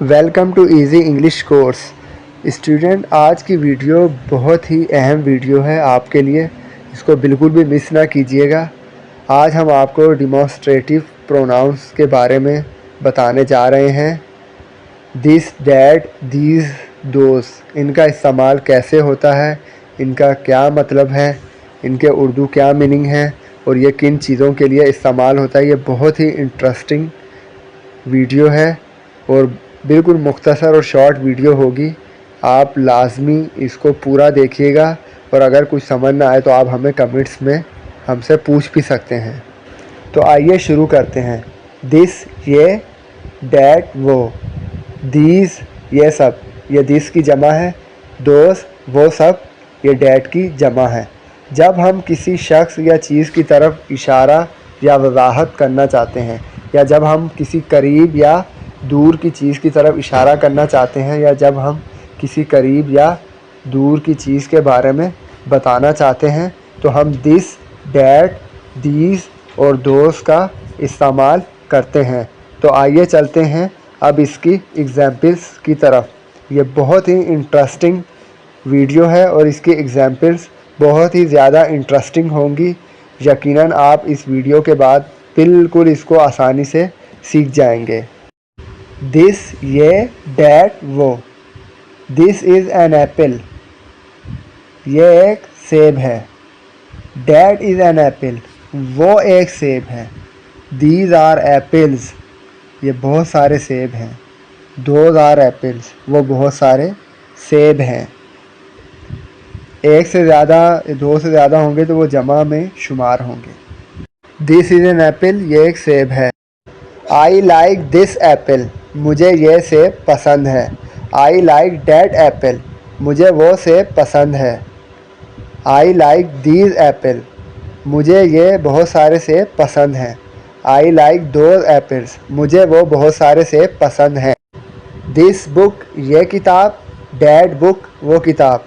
Welcome too easy English course student. آج کی video بہت ہی اہم ویڈیو ہے آپ کے لیے. اس کو بالکل بھی مس نہ کیجیے گا. آج ہم آپ کو ڈیمانسٹریٹو پروناؤنس کے بارے میں بتانے جا رہے ہیں. دس، دیٹ، دیز، دوز، ان کا استعمال کیسے ہوتا ہے، ان کا کیا مطلب ہے، ان کے اردو کیا میننگ ہے اور یہ کن چیزوں کے لیے استعمال ہوتا ہے. یہ بہت ہی انٹرسٹنگ ویڈیو ہے اور بالکل مختصر اور شارٹ ویڈیو ہوگی. آپ لازمی اس کو پورا دیکھیے گا اور اگر کچھ سمجھ نہ آئے تو آپ ہمیں کمنٹس میں ہم سے پوچھ بھی سکتے ہیں. تو آئیے شروع کرتے ہیں. دس یہ، دیٹ وہ، دیز یہ سب، یہ دس کی جمع ہے. دوز وہ سب، یہ دیٹ کی جمع ہے. جب ہم کسی شخص یا چیز کی طرف اشارہ یا وضاحت کرنا چاہتے ہیں یا جب ہم کسی قریب یا دور کی چیز کی طرف اشارہ کرنا چاہتے ہیں یا جب ہم کسی قریب یا دور کی چیز کے بارے میں بتانا چاہتے ہیں تو ہم دس، دیٹ، دیز اور دوز کا استعمال کرتے ہیں. تو آئیے چلتے ہیں اب اس کی ایگزامپلس کی طرف. یہ بہت ہی انٹرسٹنگ ویڈیو ہے اور اس کی ایگزامپلس بہت ہی زیادہ انٹرسٹنگ ہوں گی. یقیناً آپ اس ویڈیو کے بعد بالکل اس کو آسانی سے سیکھ جائیں گے. دس یہ، دیٹ وہ. دس از این ایپل، یہ ایک سیب ہے. دیٹ از این ایپل، وہ ایک سیب ہے. دیز آر ایپلز، یہ بہت سارے سیب ہیں. دوز آر ایپلز، وہ بہت سارے سیب ہیں. ایک سے زیادہ، دو سے زیادہ ہوں گے تو وہ جمع میں شمار ہوں گے. دس از این ایپل، یہ ایک سیب ہے. آئی لائک دس ایپل، مجھے یہ سیب پسند ہے. آئی لائک دیٹ ایپل، مجھے وہ سیب پسند ہے. آئی لائک دیز ایپل، مجھے یہ بہت سارے سیب پسند ہیں. آئی لائک دوز ایپلز، مجھے وہ بہت سارے سیب پسند ہیں. دس بک، یہ کتاب. دیٹ بک، وہ کتاب.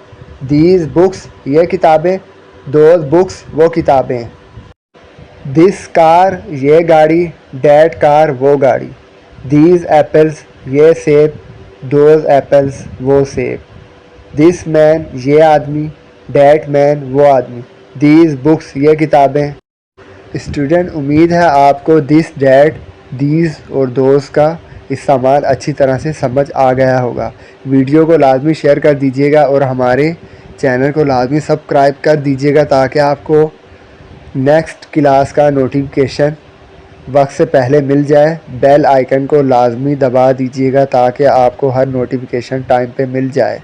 دیز بکس، یہ کتابیں. دوز بکس، وہ کتابیں. دس کار، یہ گاڑی. دیٹ کار، وہ گاڑی. دیز ایپلز، یہ سیب. دوز ایپلز، وہ سیب. دس مین، یہ آدمی. دیٹ مین، وہ آدمی. دیز بکس، یہ کتابیں. اسٹوڈنٹ، امید ہے آپ کو دس، دیٹ، دیز اور دوز کا استعمال اچھی طرح سے سمجھ آ گیا ہوگا. ویڈیو کو لازمی شیئر کر دیجیے گا اور ہمارے چینل کو لازمی سبسکرائب کر دیجیے گا تاکہ آپ کو نیکسٹ کلاس کا نوٹیفیکیشن وقت سے پہلے مل جائے. بیل آئیکن کو لازمی دبا دیجیے گا تاکہ آپ کو ہر نوٹیفیکیشن ٹائم پہ مل جائے.